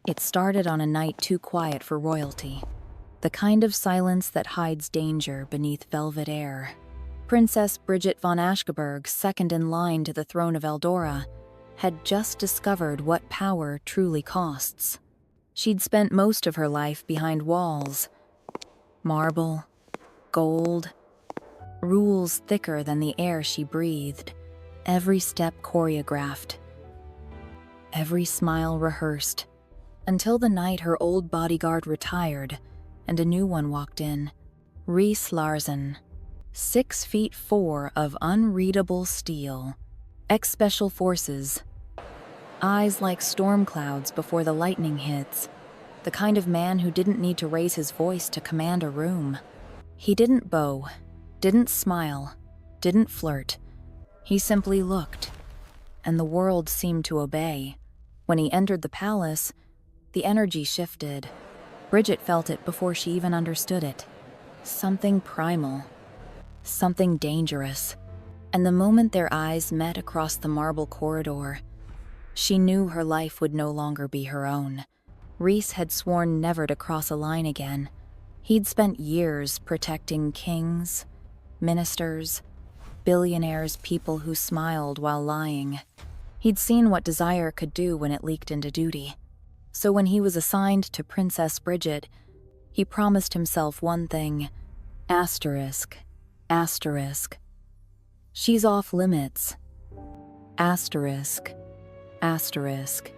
It started on a night too quiet for royalty, the kind of silence that hides danger beneath velvet air. Princess Bridget von Ashkeberg, second in line to the throne of Eldora, had just discovered what power truly costs. She'd spent most of her life behind walls. Marble, gold, rules thicker than the air she breathed, every step choreographed, every smile rehearsed, until the night her old bodyguard retired and a new one walked in. Reese Larsen, 6'4" of unreadable steel, ex-special forces, eyes like storm clouds before the lightning hits, the kind of man who didn't need to raise his voice to command a room. He didn't bow, didn't smile, didn't flirt. He simply looked, and the world seemed to obey. When he entered the palace, the energy shifted. Bridget felt it before she even understood it. Something primal, something dangerous. And the moment their eyes met across the marble corridor, she knew her life would no longer be her own. Reese had sworn never to cross a line again. He'd spent years protecting kings, ministers, billionaires, people who smiled while lying. He'd seen what desire could do when it leaked into duty. So when he was assigned to Princess Bridget, he promised himself one thing: asterisk, asterisk. She's off limits. Asterisk, asterisk.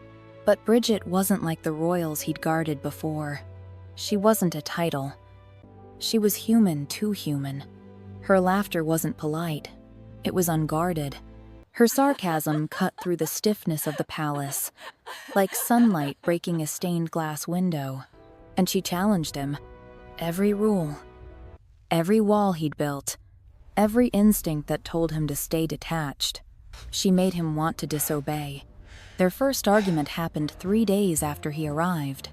But Bridget wasn't like the royals he'd guarded before. She wasn't a title. She was human, too human. Her laughter wasn't polite. It was unguarded. Her sarcasm cut through the stiffness of the palace, like sunlight breaking a stained glass window. And she challenged him. Every rule, every wall he'd built, every instinct that told him to stay detached. She made him want to disobey. Their first argument happened 3 days after he arrived.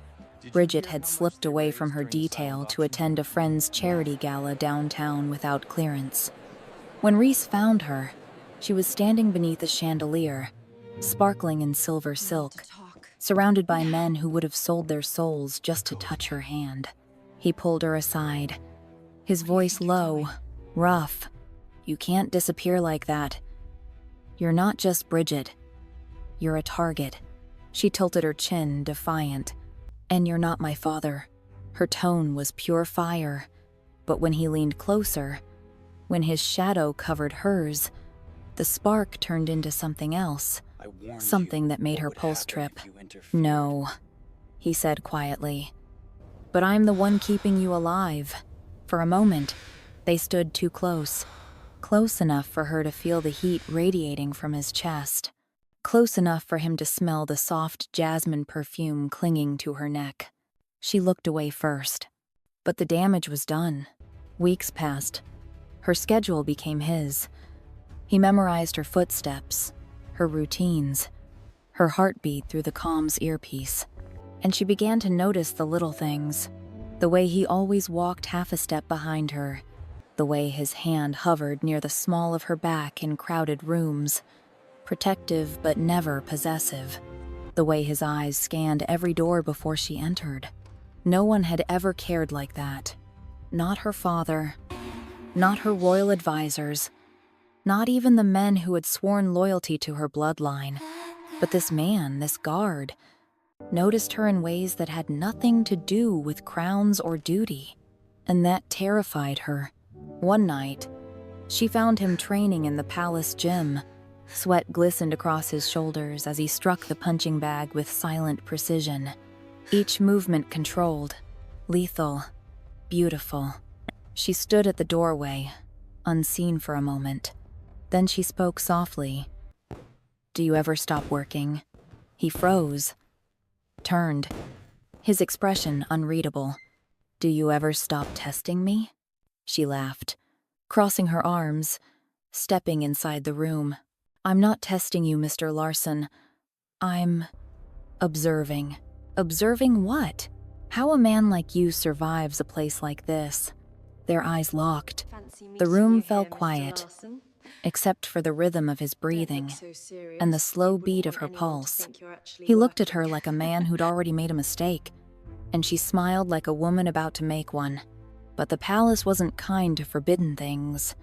Bridget had slipped away from her detail to attend a friend's charity gala downtown without clearance. When Reese found her, she was standing beneath a chandelier, sparkling in silver silk, surrounded by men who would have sold their souls just to touch her hand. He pulled her aside, his voice low, rough. "You can't disappear like that. You're not just Bridget. You're a target." She tilted her chin, defiant. "And you're not my father." Her tone was pure fire. But when he leaned closer, when his shadow covered hers, the spark turned into something else, something that made her pulse trip. "No," he said quietly. "But I'm the one keeping you alive." For a moment, they stood too close. Close enough for her to feel the heat radiating from his chest. Close enough for him to smell the soft jasmine perfume clinging to her neck. She looked away first. But the damage was done. Weeks passed. Her schedule became his. He memorized her footsteps, her routines, her heartbeat through the comms earpiece. And she began to notice the little things. The way he always walked half a step behind her. The way his hand hovered near the small of her back in crowded rooms. Protective but never possessive. The way his eyes scanned every door before she entered. No one had ever cared like that. Not her father. Not her royal advisors. Not even the men who had sworn loyalty to her bloodline. But this man, this guard, noticed her in ways that had nothing to do with crowns or duty. And that terrified her. One night, she found him training in the palace gym. Sweat glistened across his shoulders as he struck the punching bag with silent precision. Each movement controlled, lethal, beautiful. She stood at the doorway, unseen for a moment. Then she spoke softly. "Do you ever stop working?" He froze, turned, his expression unreadable. "Do you ever stop testing me?" She laughed, crossing her arms, stepping inside the room. "I'm not testing you, Mr. Larsen. I'm observing." "Observing what? How a man like you survives a place like this?" Their eyes locked. The room fell quiet. except for the rhythm of his Don't look breathing so serious. and the slow You wouldn't beat of want her anyone to pulse. think you're actually He looked at working. her like a man who'd already made a mistake, and she smiled like a woman about to make one. But the palace wasn't kind to forbidden things.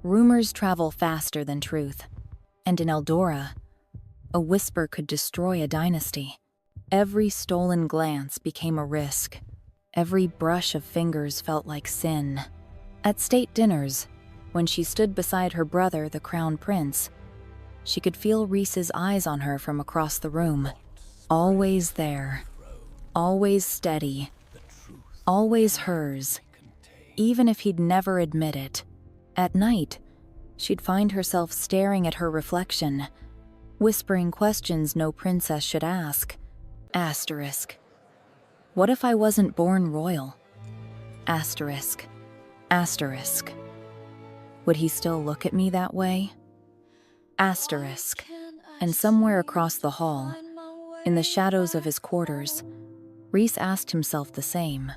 Rumors travel faster than truth, and in Eldora, a whisper could destroy a dynasty. Every stolen glance became a risk. Every brush of fingers felt like sin. At state dinners, when she stood beside her brother, the crown prince, she could feel Rhys's eyes on her from across the room. Always there. Always steady. Always hers. Even if he'd never admit it. At night, she'd find herself staring at her reflection, whispering questions no princess should ask. Asterisk. What if I wasn't born royal? Asterisk. Asterisk. Would he still look at me that way? Asterisk. And somewhere across the hall, in the shadows of his quarters, Rhys asked himself the same.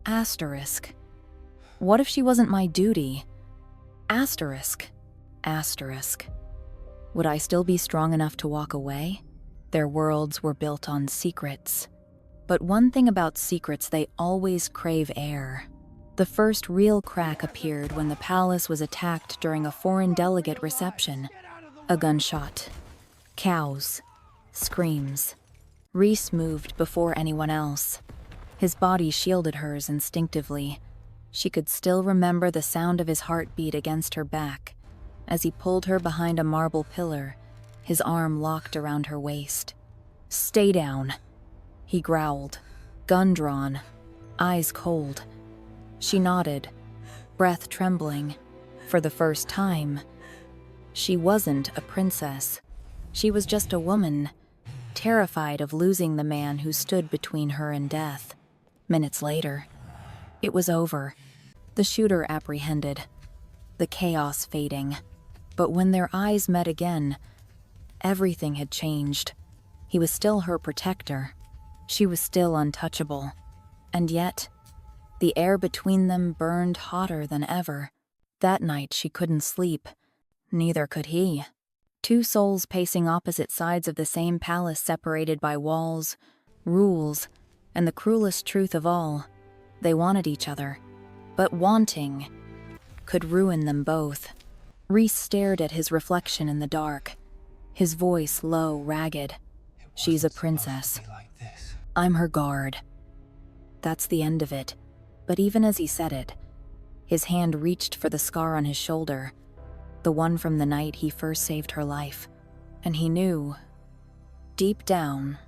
Asterisk. What if she wasn't my duty? Asterisk. Asterisk. Would I still be strong enough to walk away? Their worlds were built on secrets. But one thing about secrets, they always crave air. The first real crack appeared when the palace was attacked during a foreign delegate reception. A gunshot. Cows. Screams. Rhys moved before anyone else. His body shielded hers instinctively. She could still remember the sound of his heartbeat against her back as he pulled her behind a marble pillar, his arm locked around her waist. "Stay down," he growled, gun drawn, eyes cold. She nodded, breath trembling. For the first time, she wasn't a princess. She was just a woman, terrified of losing the man who stood between her and death. Minutes later, it was over. The shooter apprehended, the chaos fading. But when their eyes met again, everything had changed. He was still her protector. She was still untouchable. And yet, the air between them burned hotter than ever. That night she couldn't sleep. Neither could he. Two souls pacing opposite sides of the same palace, separated by walls, rules, and the cruelest truth of all. They wanted each other. But wanting could ruin them both. Rhys stared at his reflection in the dark, his voice low, ragged. "She's a princess. I'm her guard." That's the end of it. But even as he said it, his hand reached for the scar on his shoulder, the one from the night he first saved her life. And he knew, deep down,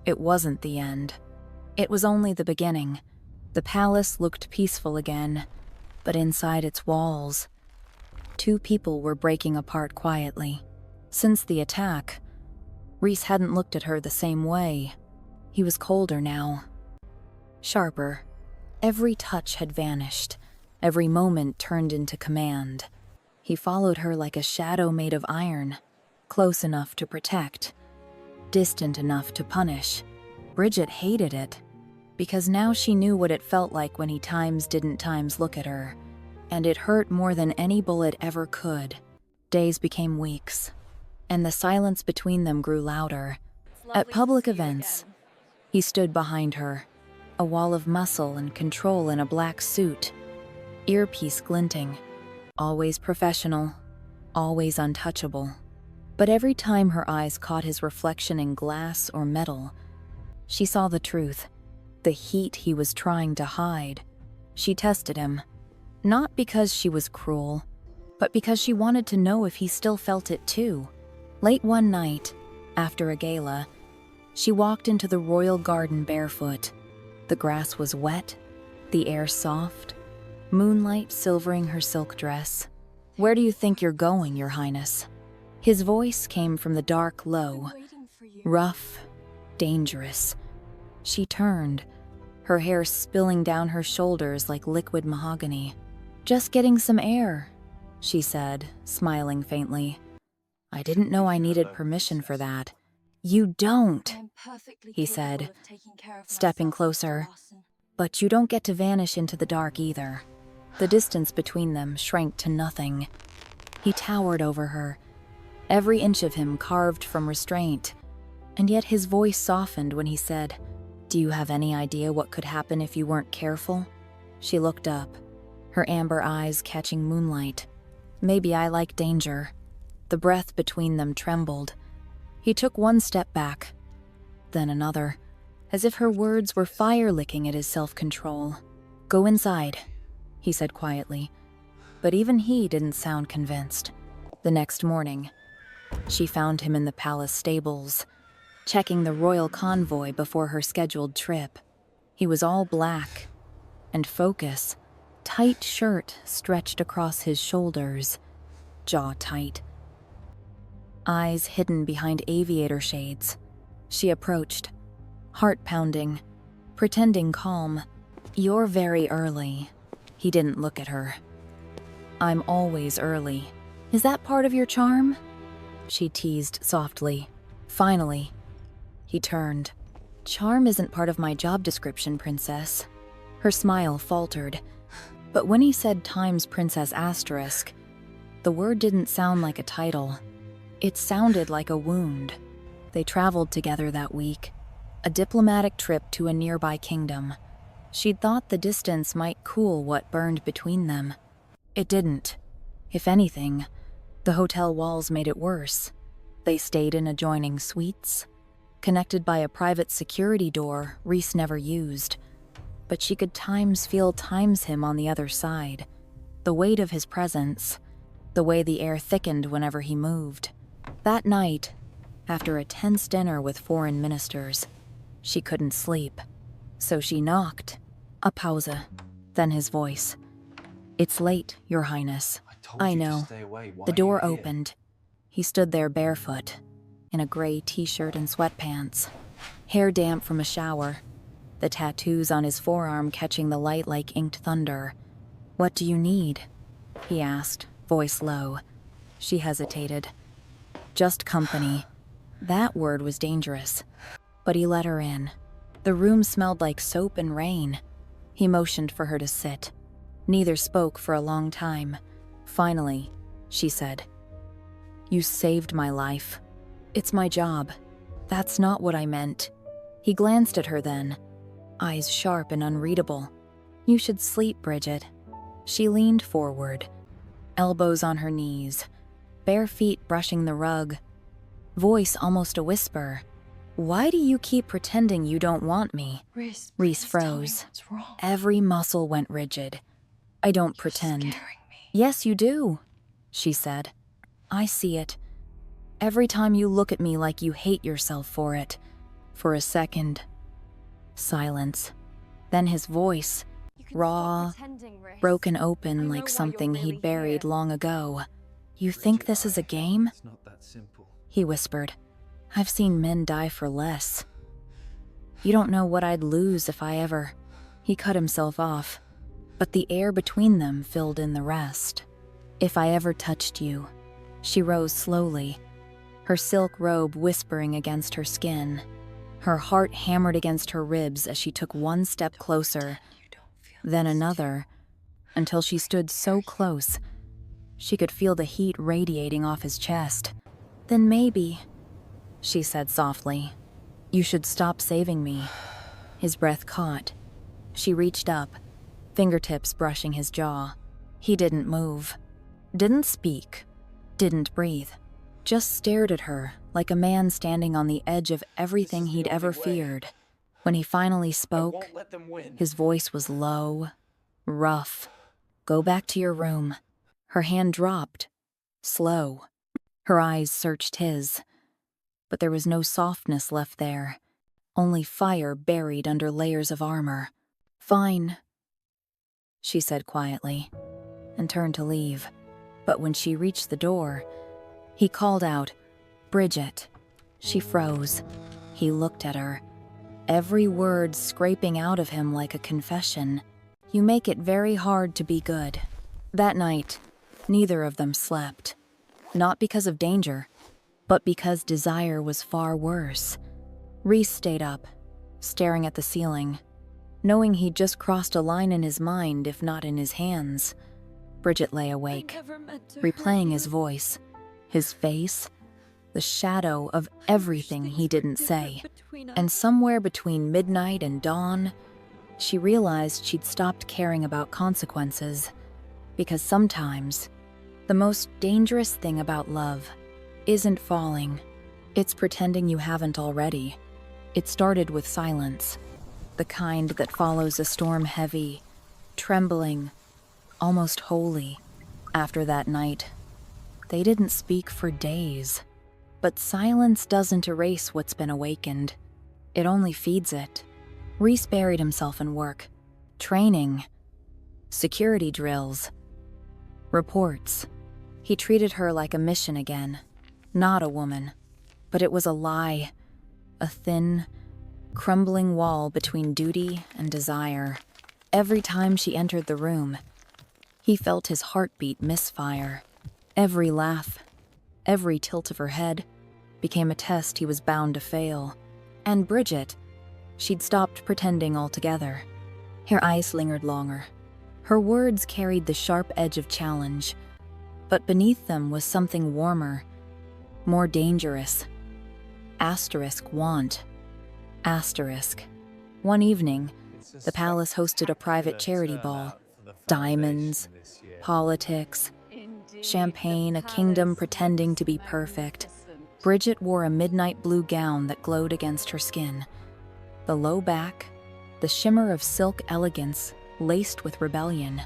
it wasn't the end. It was only the beginning. The palace looked peaceful again, but inside its walls, two people were breaking apart quietly. Since the attack, Rhys hadn't looked at her the same way. He was colder now, sharper. Every touch had vanished, every moment turned into command. He followed her like a shadow made of iron, close enough to protect, distant enough to punish. Bridget hated it, because now she knew what it felt like when he didn't look at her. And it hurt more than any bullet ever could. Days became weeks, and the silence between them grew louder. At public events, he stood behind her, a wall of muscle and control in a black suit, earpiece glinting, always professional, always untouchable. But every time her eyes caught his reflection in glass or metal, she saw the truth, the heat he was trying to hide. She tested him. Not because she was cruel, but because she wanted to know if he still felt it too. Late one night, after a gala, she walked into the royal garden barefoot. The grass was wet, the air soft, moonlight silvering her silk dress. "Where do you think you're going, Your Highness?" His voice came from the dark low, rough, dangerous. She turned, her hair spilling down her shoulders like liquid mahogany. "Just getting some air," she said, smiling faintly. "I didn't know I needed permission for that." "You don't," he said, stepping closer. "But you don't get to vanish into the dark either." The distance between them shrank to nothing. He towered over her, every inch of him carved from restraint. And yet his voice softened when he said, "Do you have any idea what could happen if you weren't careful?" She looked up, her amber eyes catching moonlight. "Maybe I like danger." The breath between them trembled. He took one step back, then another, as if her words were fire licking at his self-control. "Go inside," he said quietly, but even he didn't sound convinced. The next morning, she found him in the palace stables, checking the royal convoy before her scheduled trip. He was all black, and focus, tight shirt stretched across his shoulders, jaw tight, eyes hidden behind aviator shades. She approached, heart pounding, pretending calm. "You're very early." He didn't look at her. "I'm always early. Is that part of your charm?" She teased softly. Finally, he turned. "Charm isn't part of my job description, princess." Her smile faltered, but when he said Times Princess Asterisk, the word didn't sound like a title. It sounded like a wound. They traveled together that week, a diplomatic trip to a nearby kingdom. She'd thought the distance might cool what burned between them. It didn't. If anything, the hotel walls made it worse. They stayed in adjoining suites, connected by a private security door Reese never used. But she could feel him on the other side. The weight of his presence, the way the air thickened whenever he moved. That night, after a tense dinner with foreign ministers, she couldn't sleep. So she knocked. A pause, then his voice. "It's late, Your Highness." "I know." The door opened. He stood there barefoot, in a gray t-shirt and sweatpants, hair damp from a shower, the tattoos on his forearm catching the light like inked thunder. "What do you need?" he asked, voice low. She hesitated. "Just company." That word was dangerous, but he let her in. The room smelled like soap and rain. He motioned for her to sit. Neither spoke for a long time. Finally, she said, "You saved my life. It's my job. That's not what I meant." He glanced at her then, eyes sharp and unreadable. "You should sleep, Bridget." She leaned forward, elbows on her knees, bare feet brushing the rug, voice almost a whisper. "Why do you keep pretending you don't want me?" Reese froze. Every muscle went rigid. "I don't pretend." "Yes, you do," she said. "I see it. Every time you look at me like you hate yourself for it." For a second, silence. Then his voice, raw, broken open like something he'd buried long ago. "You think this is a game?" It's not that simple. He whispered. "I've seen men die for less. You don't know what I'd lose if I ever..." He cut himself off, but the air between them filled in the rest. "If I ever touched you." She rose slowly, her silk robe whispering against her skin. Her heart hammered against her ribs as she took one step closer, then another, until she stood so close she could feel the heat radiating off his chest. "Then maybe," she said softly, "you should stop saving me." His breath caught. She reached up, fingertips brushing his jaw. He didn't move, didn't speak, didn't breathe, just stared at her like a man standing on the edge of everything he'd ever feared. When he finally spoke, his voice was low, rough. "Go back to your room." Her hand dropped, slow. Her eyes searched his, but there was no softness left there, only fire buried under layers of armor. "Fine," she said quietly, and turned to leave. But when she reached the door, he called out, "Bridget." She froze. He looked at her, every word scraping out of him like a confession. "You make it very hard to be good." That night, neither of them slept. Not because of danger, but because desire was far worse. Reese stayed up, staring at the ceiling, knowing he'd just crossed a line in his mind if not in his hands. Bridget lay awake, replaying his voice, his face, the shadow of everything he didn't say. And somewhere between midnight and dawn, she realized she'd stopped caring about consequences, because sometimes the most dangerous thing about love isn't falling, it's pretending you haven't already. It started with silence, the kind that follows a storm, heavy, trembling, almost holy. After that night, they didn't speak for days. But silence doesn't erase what's been awakened. It only feeds it. Reese buried himself in work, training, security drills, reports. He treated her like a mission again, not a woman. But it was a lie, a thin, crumbling wall between duty and desire. Every time she entered the room, he felt his heartbeat misfire. Every laugh, every tilt of her head became a test he was bound to fail. And Bridget, she'd stopped pretending altogether. Her eyes lingered longer. Her words carried the sharp edge of challenge, but beneath them was something warmer, more dangerous. Asterisk want. Asterisk. One evening, the palace hosted a private charity ball. Diamonds, politics, champagne, a kingdom pretending to be perfect. Bridget wore a midnight blue gown that glowed against her skin. The low back, the shimmer of silk elegance laced with rebellion.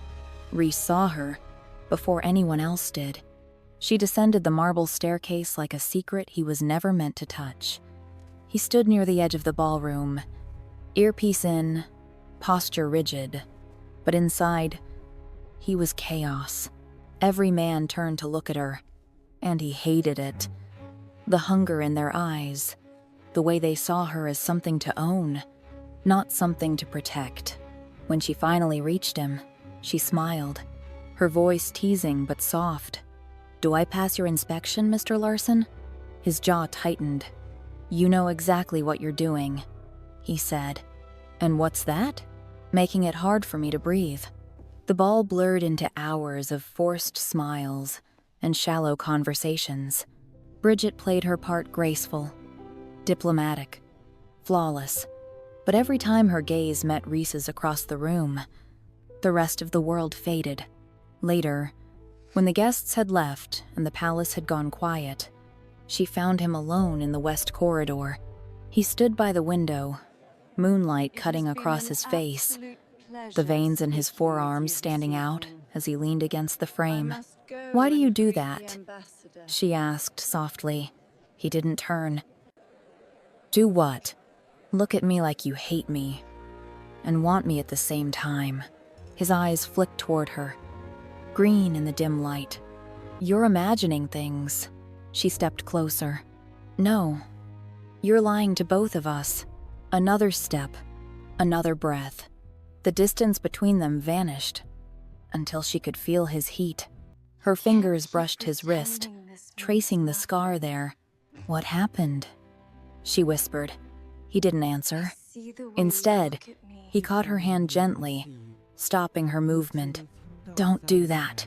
Reese saw her before anyone else did. She descended the marble staircase like a secret he was never meant to touch. He stood near the edge of the ballroom, earpiece in, posture rigid. But inside, he was chaos. Every man turned to look at her, and he hated it. The hunger in their eyes, the way they saw her as something to own, not something to protect. When she finally reached him, she smiled, her voice teasing but soft. "Do I pass your inspection, Mr. Larson?" His jaw tightened. "You know exactly what you're doing," he said. "And what's that?" Making it hard for me to breathe. The ball blurred into hours of forced smiles and shallow conversations. Bridget played her part graceful, diplomatic, flawless. But every time her gaze met Reese's across the room, the rest of the world faded. Later, when the guests had left and the palace had gone quiet, she found him alone in the west corridor. He stood by the window, moonlight cutting across his face, the veins in his forearms standing out as he leaned against the frame. "Why do you do that?" she asked softly. He didn't turn. "Do what?" "Look at me like you hate me and want me at the same time." His eyes flicked toward her, green in the dim light. "You're imagining things." She stepped closer. "No, you're lying to both of us." Another step, another breath. The distance between them vanished until she could feel his heat. Her fingers brushed his wrist, tracing the scar there. "What happened?" she whispered. He didn't answer. Instead, he caught her hand gently, stopping her movement. "Don't do that,"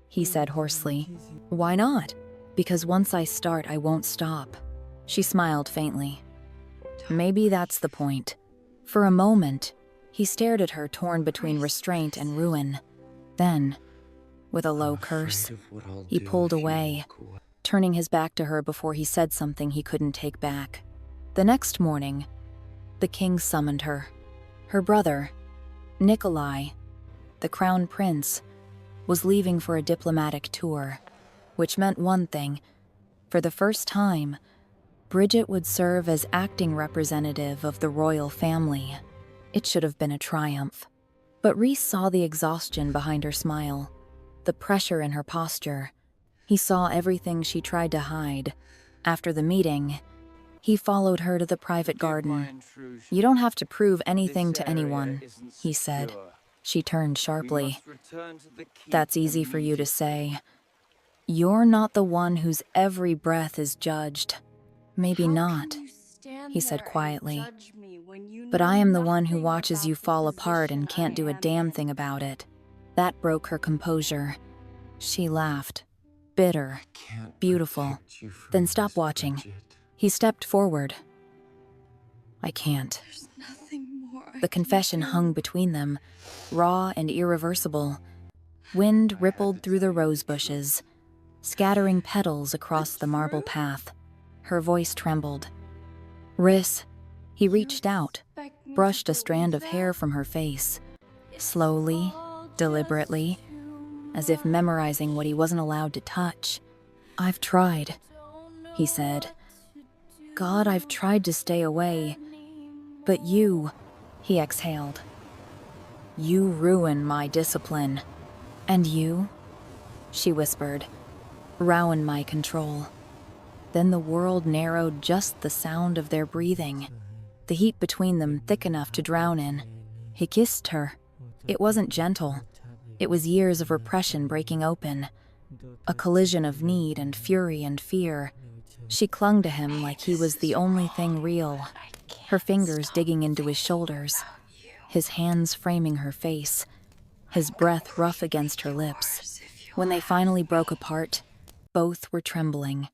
he said hoarsely. "Why not?" "Because once I start, I won't stop." She smiled faintly. Maybe that's the point. For a moment, he stared at her, torn between restraint and ruin. Then, with a low curse, he pulled away, turning his back to her before he said something he couldn't take back. The next morning, the king summoned her. Her brother, Nikolai, the crown prince, was leaving for a diplomatic tour, which meant one thing. For the first time, Bridget would serve as acting representative of the royal family. It should have been a triumph. But Reese saw the exhaustion behind her smile, the pressure in her posture. He saw everything she tried to hide. After the meeting, he followed her to the private garden. "You don't have to prove anything to anyone," he said. She turned sharply. "That's easy for you to say. You're not the one whose every breath is judged." "Maybe not," he said quietly. "But I am the one who watches you fall apart and can't do a damn thing about it." That broke her composure. She laughed. Bitter, Can't beautiful. protect you from Then stop this, watching. Bridget. He stepped forward. I can't. There's nothing more I The confession can do. hung between them, raw and irreversible. Wind rippled through the rose bushes, scattering petals across the marble path. Her voice trembled. Riss. He reached out, Expect me to brushed a believe strand of that? hair from her face, It's slowly, all just deliberately, too as if memorizing what he wasn't allowed to touch. I've tried, he said. God, I've tried to stay away. But you, he exhaled. You ruin my discipline. And you, she whispered, ruin my control. Then the world narrowed just the sound of their breathing, the heat between them thick enough to drown in. He kissed her. It wasn't gentle. It was years of repression breaking open, a collision of need and fury and fear. She clung to him like he was the only thing real, her fingers digging into his shoulders, his hands framing her face, his breath rough against her lips. When they finally broke apart, both were trembling.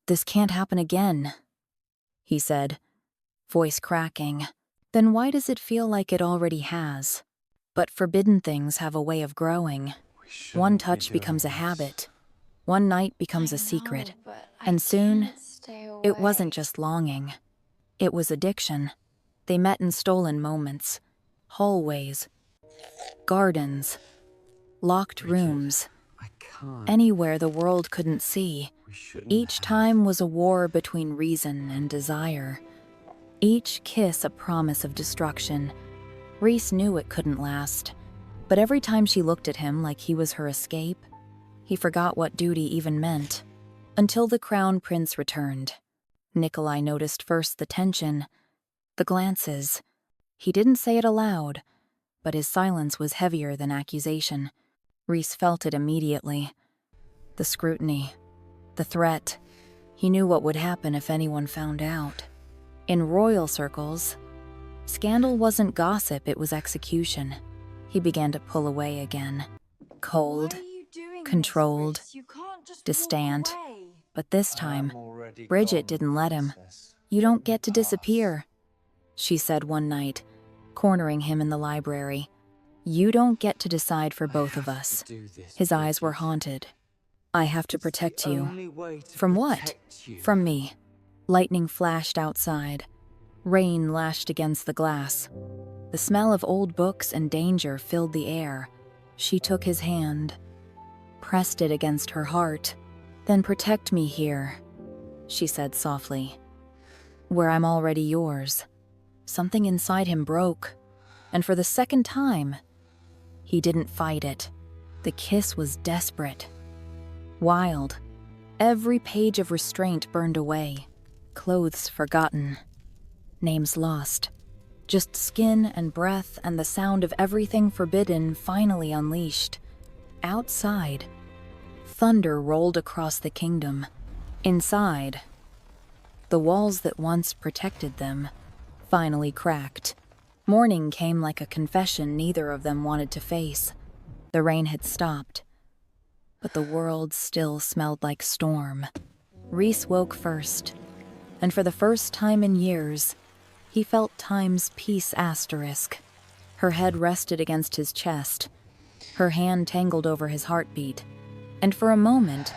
This can't happen again, he said, voice cracking. Then why does it feel like it already has? But forbidden things have a way of growing. One touch becomes a habit. One night becomes a secret. And soon, it wasn't just longing. It was addiction. They met in stolen moments. Hallways. Gardens. Locked rooms. I can't. Anywhere the world couldn't see. We shouldn't Each have. time was a war between reason and desire. Each kiss a promise of destruction. Reese knew it couldn't last. But every time she looked at him like he was her escape, he forgot what duty even meant. Until the crown prince returned. Nikolai noticed first the tension, the glances. He didn't say it aloud, but his silence was heavier than accusation. Reese felt it immediately. The scrutiny, the threat. He knew what would happen if anyone found out. In royal circles, scandal wasn't gossip, it was execution. He began to pull away again. Cold, controlled, distant. But this time, Bridget didn't let him. You don't get to disappear, she said one night, cornering him in the library. You don't get to decide for both of us. His eyes were haunted. I have to protect you. From what? From me. Lightning flashed outside. Rain lashed against the glass. The smell of old books and danger filled the air. She took his hand, pressed it against her heart. Then protect me here, she said softly, where I'm already yours. Something inside him broke, and for the second time, he didn't fight it. The kiss was desperate, wild. Every page of restraint burned away, clothes forgotten, names lost. Just skin and breath and the sound of everything forbidden finally unleashed. Outside, thunder rolled across the kingdom. Inside, the walls that once protected them finally cracked. Morning came like a confession neither of them wanted to face. The rain had stopped, but the world still smelled like storm. Reese woke first, and for the first time in years, he felt time's peace asterisk. Her head rested against his chest, her hand tangled over his heartbeat, and for a moment,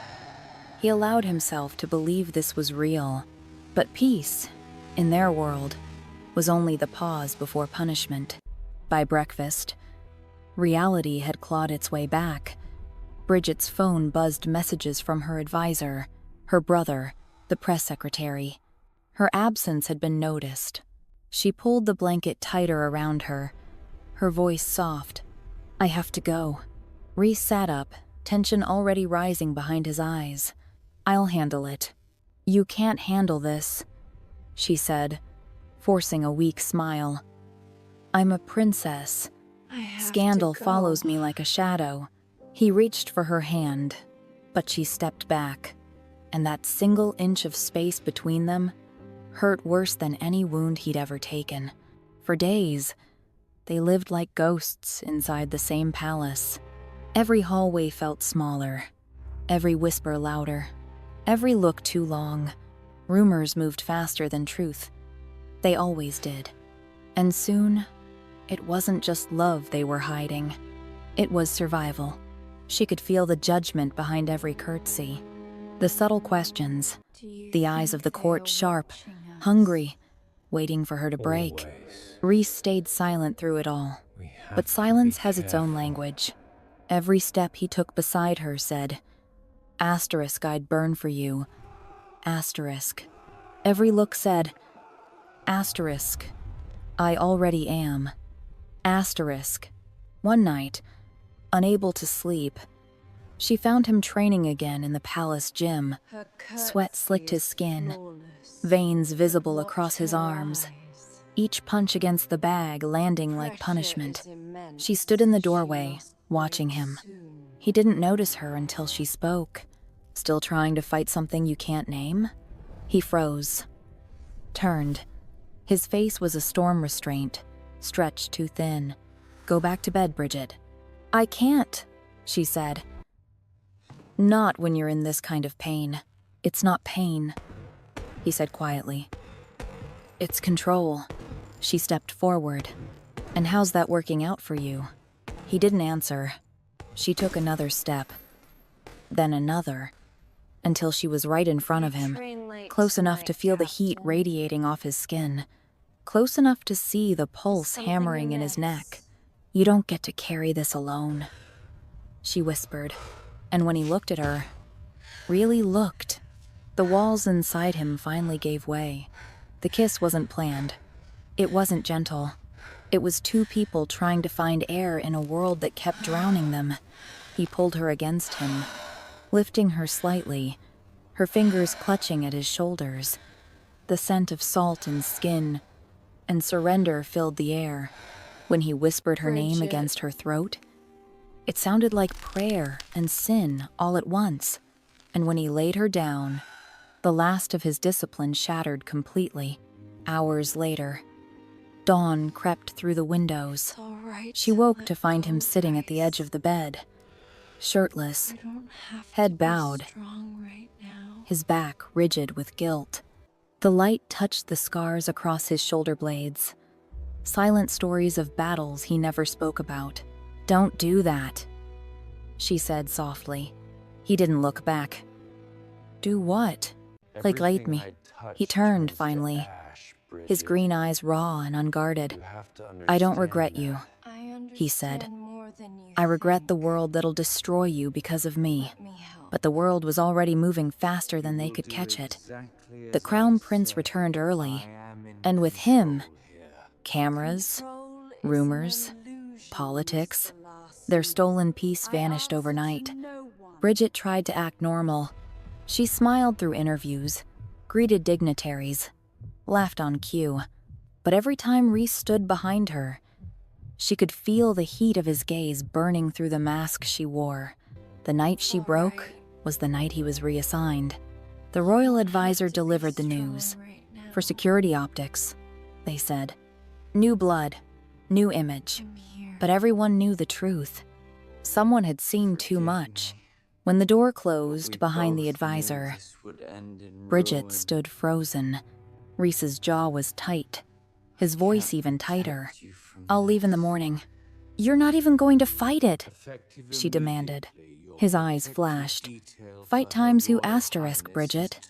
he allowed himself to believe this was real. But peace, in their world, was only the pause before punishment. By breakfast, reality had clawed its way back. Bridget's phone buzzed messages from her advisor, her brother, the press secretary. Her absence had been noticed. She pulled the blanket tighter around her, her voice soft. I have to go. Reese sat up, tension already rising behind his eyes. I'll handle it. You can't handle this, she said, forcing a weak smile. I'm a princess. Scandal follows me like a shadow. He reached for her hand, but she stepped back, and that single inch of space between them hurt worse than any wound he'd ever taken. For days, they lived like ghosts inside the same palace. Every hallway felt smaller, every whisper louder, every look too long. Rumors moved faster than truth. They always did. And soon, it wasn't just love they were hiding. It was survival. She could feel the judgment behind every curtsy, the subtle questions, the eyes of the court sharp, hungry, waiting for her to break. Reese stayed silent through it all. But silence has its own language. Every step he took beside her said, "Asterisk, I'd burn for you. Asterisk." Every look said, "Asterisk, I already am." Asterisk. One night, unable to sleep, she found him training again in the palace gym. Sweat slicked his skin, veins visible across his arms, each punch against the bag landing like punishment. She stood in the doorway, watching him. He didn't notice her until she spoke. "Still trying to fight something you can't name?" He froze, turned. His face was a storm restraint, stretched too thin. "Go back to bed, Bridget." "I can't," she said. "Not when you're in this kind of pain. It's not pain," he said quietly. "It's control." She stepped forward. "And how's that working out for you?" He didn't answer. She took another step, then another, until she was right in front of him, close enough to feel the heat radiating off his skin, close enough to see the pulse hammering in his neck. "You don't get to carry this alone," she whispered. And when he looked at her, really looked, the walls inside him finally gave way. The kiss wasn't planned. It wasn't gentle. It was two people trying to find air in a world that kept drowning them. He pulled her against him, lifting her slightly, her fingers clutching at his shoulders. The scent of salt and skin and surrender filled the air. When he whispered her name against her throat, it sounded like prayer and sin all at once. And when he laid her down, the last of his discipline shattered completely. Hours later, dawn crept through the windows. She woke to find him sitting at the edge of the bed, shirtless, head bowed, his back rigid with guilt. The light touched the scars across his shoulder blades, silent stories of battles he never spoke about. "Don't do that," she said softly. He didn't look back. "Do what?" "Like light me." He turned finally, his green eyes raw and unguarded. "I don't regret you," he said. "I regret the world that'll destroy you because of me." But the world was already moving faster than they could catch it. The Crown Prince returned early, and with him, cameras, rumors, politics. Their stolen peace vanished overnight. Bridget tried to act normal. She smiled through interviews, greeted dignitaries, laughed on cue. But every time Reese stood behind her, she could feel the heat of his gaze burning through the mask she wore. The night she broke was the night he was reassigned. The royal advisor delivered the news. For security optics, they said. New blood, new image. But everyone knew the truth. Someone had seen too much. When the door closed behind the advisor, Bridget stood frozen. Reese's jaw was tight, his voice even tighter. "I'll leave in the morning." "You're not even going to fight it," she demanded. His eyes flashed. "Fight times who asterisk, Bridget?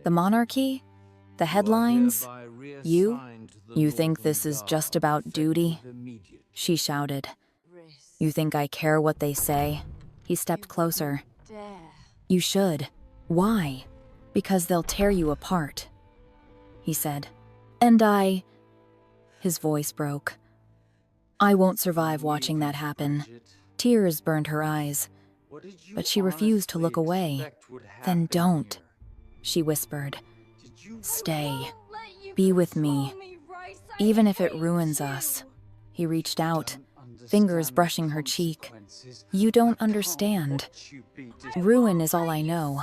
The monarchy? The headlines? You? You think this is just about duty?" She shouted. "You think I care what they say?" He stepped closer. "You should. Why?" "Because they'll tear you apart," he said. "And His voice broke. "I won't survive watching that happen." Tears burned her eyes, but she refused to look away. "Then don't," she whispered. "Stay. Be with me. Even if it ruins us." He reached out, fingers brushing her cheek. "You don't understand. Ruin is all I know."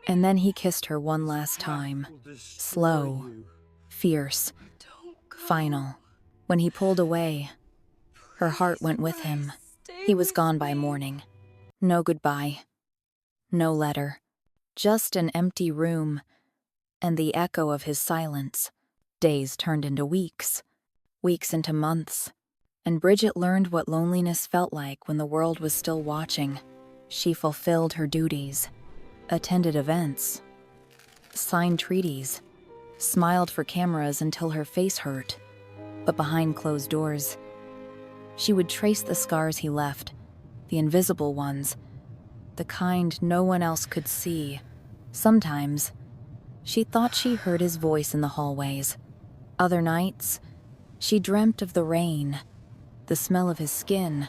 And then he kissed her one last time. Slow, fierce, final. When he pulled away, her heart went with him. He was gone by morning. No goodbye. No letter. Just an empty room and the echo of his silence. Days turned into weeks, weeks into months, and Bridget learned what loneliness felt like when the world was still watching. She fulfilled her duties, attended events, signed treaties, smiled for cameras until her face hurt. But behind closed doors, she would trace the scars he left, the invisible ones, the kind no one else could see. Sometimes, she thought she heard his voice in the hallways. Other nights, she dreamt of the rain, the smell of his skin,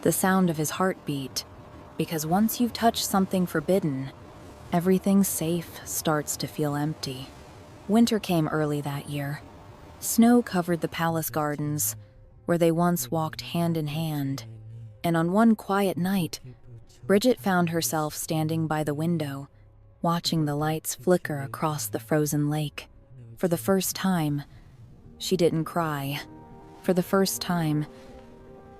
the sound of his heartbeat. Because once you've touched something forbidden, everything safe starts to feel empty. Winter came early that year. Snow covered the palace gardens, where they once walked hand in hand. And on one quiet night, Bridget found herself standing by the window, watching the lights flicker across the frozen lake. For the first time, she didn't cry. For the first time,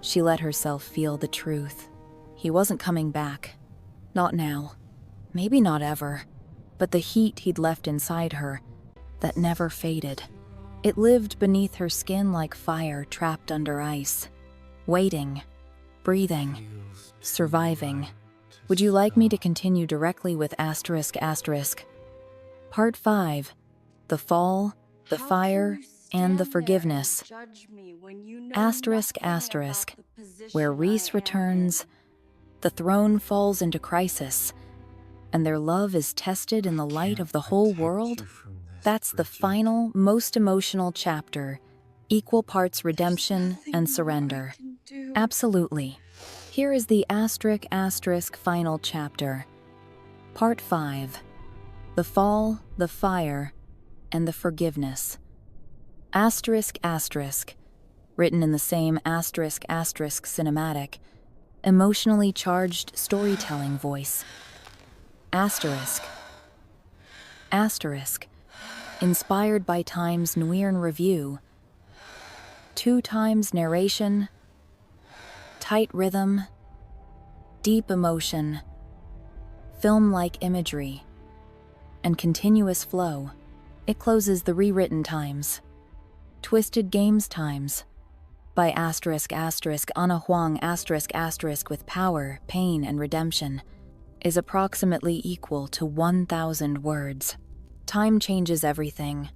she let herself feel the truth. He wasn't coming back. Not now. Maybe not ever. But the heat he'd left inside her, that never faded. It lived beneath her skin like fire trapped under ice. Waiting, breathing, surviving. Would you like me to continue directly with ***? Part 5. The Fall, the Fire, and the Forgiveness. ***. Where Rhys returns, the throne falls into crisis, and their love is tested in the light of the whole world. That's the final, most emotional chapter, equal parts redemption and surrender. Absolutely. Here is the *** final chapter. Part 5. The Fall, the Fire, and the Forgiveness. ***. Written in the same *** cinematic, emotionally charged storytelling voice. ***. Inspired by Time's Nguyen Review. 2 times narration, tight rhythm, deep emotion, film-like imagery, and continuous flow. It closes the rewritten times. Twisted Games times. By ***, Ana Huang *** with power, pain, and redemption is approximately equal to 1,000 words. Time changes everything,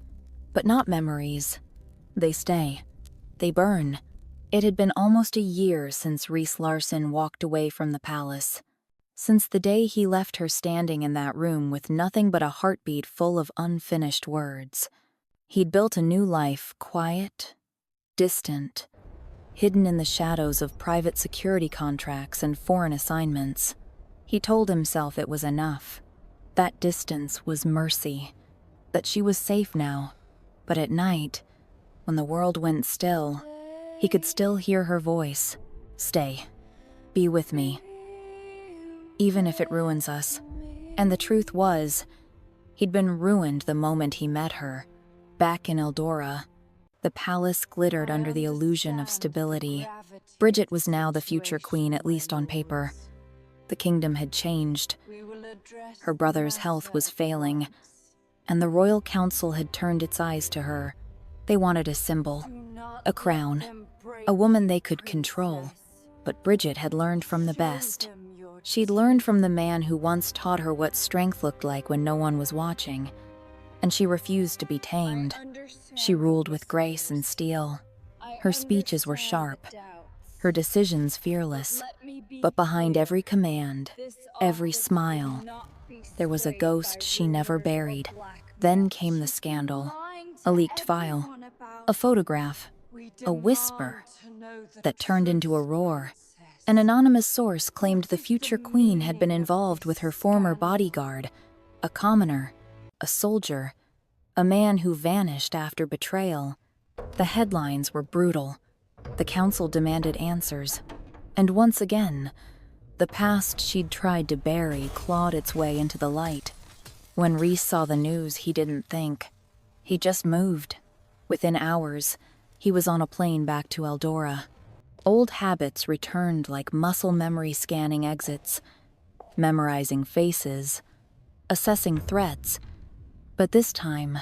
but not memories. They stay. They burn. It had been almost a year since Rhys Larson walked away from the palace. Since the day he left her standing in that room with nothing but a heartbeat full of unfinished words. He'd built a new life, quiet, distant, hidden in the shadows of private security contracts and foreign assignments. He told himself it was enough. That distance was mercy. That she was safe now. But at night, when the world went still, he could still hear her voice. Stay. Be with me. Even if it ruins us. And the truth was, he'd been ruined the moment he met her. Back in Eldora, the palace glittered under the illusion of stability. Bridget was now the future queen, at least on paper. The kingdom had changed. Her brother's health was failing, and the royal council had turned its eyes to her. They wanted a symbol, a crown, a woman they could control. But Bridget had learned from the best. She'd learned from the man who once taught her what strength looked like when no one was watching, and she refused to be tamed. She ruled with grace and steel. Her speeches were sharp, her decisions fearless, but behind every command, every smile, there was a ghost she never buried. Then came the scandal, a leaked file, a photograph, a whisper that turned into a roar. An anonymous source claimed the future queen had been involved with her former bodyguard, a commoner, a soldier, a man who vanished after betrayal. The headlines were brutal. The council demanded answers. And once again, the past she'd tried to bury clawed its way into the light. When Rhys saw the news, he didn't think. He just moved. Within hours, he was on a plane back to Eldora. Old habits returned like muscle memory scanning exits, memorizing faces, assessing threats. But this time,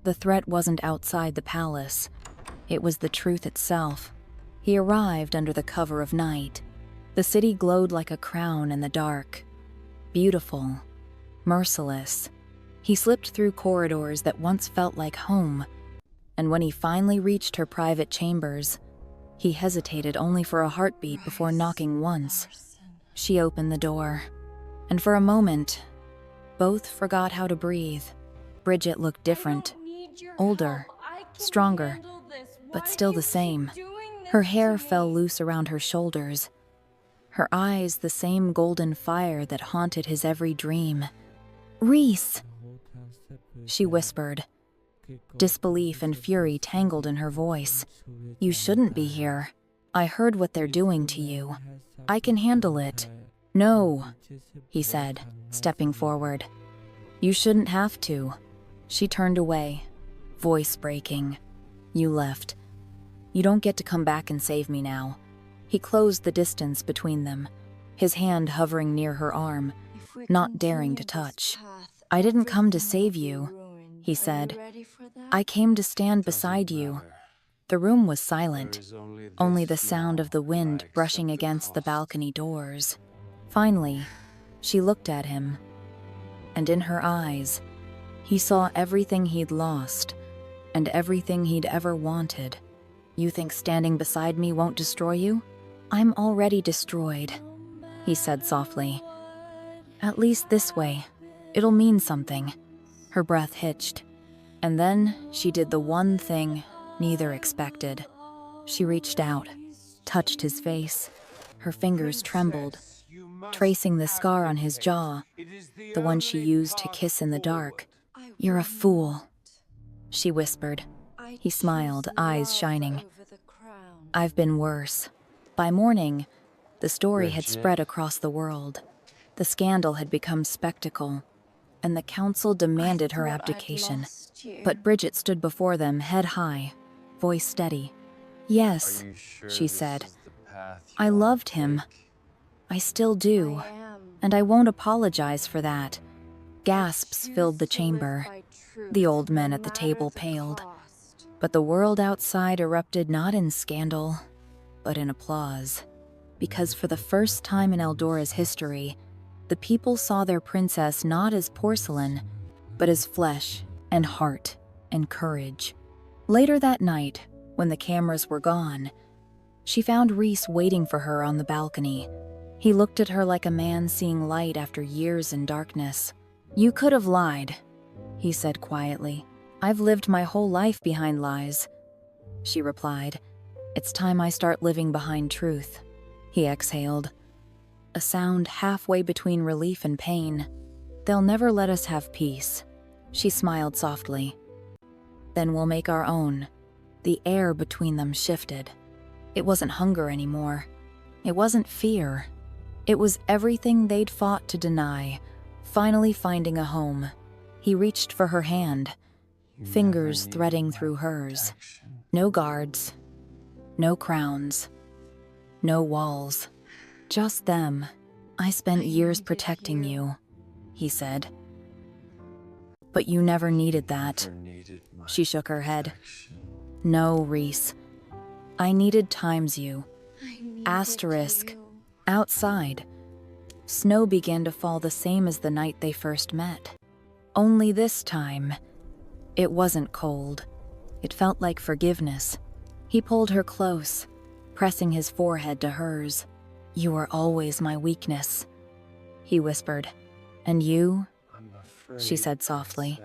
the threat wasn't outside the palace. It was the truth itself. He arrived under the cover of night. The city glowed like a crown in the dark. Beautiful, merciless. He slipped through corridors that once felt like home, and when he finally reached her private chambers, he hesitated only for a heartbeat before knocking once. She opened the door, and for a moment, both forgot how to breathe. Bridget looked different, older, stronger, but still the same. Her hair fell loose around her shoulders. Her eyes the same golden fire that haunted his every dream. "Reese," she whispered. Disbelief and fury tangled in her voice. "You shouldn't be here. I heard what they're doing to you. I can handle it." "No," he said, stepping forward. "You shouldn't have to." She turned away, voice breaking. "You left. You don't get to come back and save me now." He closed the distance between them, his hand hovering near her arm, not daring to touch. "I didn't come to save you," he said. "I came to stand beside you." The room was silent, only the sound of the wind brushing against the balcony doors. Finally, she looked at him, and in her eyes, he saw everything he'd lost and everything he'd ever wanted. "You think standing beside me won't destroy you? I'm already destroyed," he said softly. "At least this way, it'll mean something." Her breath hitched, and then she did the one thing neither expected. She reached out, touched his face. Her fingers trembled, tracing the scar on his jaw, the one she used to kiss in the dark. "You're a fool," she whispered. He smiled, eyes shining. "I've been worse." By morning, the story had spread across the world. The scandal had become spectacle, and the council demanded her abdication. But Bridget stood before them, head high, voice steady. "Yes," she said. "I loved him. I still do, and I won't apologize for that." Gasps filled the chamber. The old men at the table paled. But the world outside erupted not in scandal, but in applause. Because for the first time in Eldora's history, the people saw their princess not as porcelain, but as flesh and heart and courage. Later that night, when the cameras were gone, she found Reese waiting for her on the balcony. He looked at her like a man seeing light after years in darkness. "You could have lied," he said quietly. "I've lived my whole life behind lies," she replied. "It's time I start living behind truth." He exhaled, a sound halfway between relief and pain. "They'll never let us have peace." She smiled softly. "Then we'll make our own." The air between them shifted. It wasn't hunger anymore. It wasn't fear. It was everything they'd fought to deny, finally finding a home. He reached for her hand, fingers threading through hers. No guards, no crowns, no walls, just them. "I spent years protecting you," he said. "But you never needed that." She shook her head. "No, Reese. I needed times you. Asterisk. Outside, snow began to fall the same as the night they first met. Only this time, it wasn't cold. It felt like forgiveness. He pulled her close, pressing his forehead to hers. "You were always my weakness," he whispered. "And you," she said softly,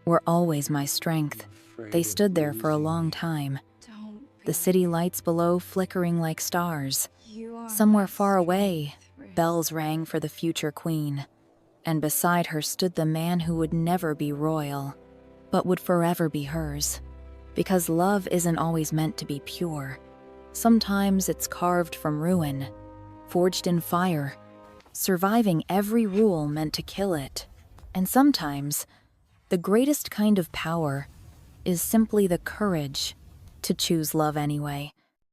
"were always my strength." They stood there for a long time, the city lights below flickering like stars. Somewhere far away, bells rang for the future queen, and beside her stood the man who would never be royal, but would forever be hers. Because love isn't always meant to be pure. Sometimes it's carved from ruin, forged in fire, surviving every rule meant to kill it. And sometimes, the greatest kind of power is simply the courage to choose love anyway.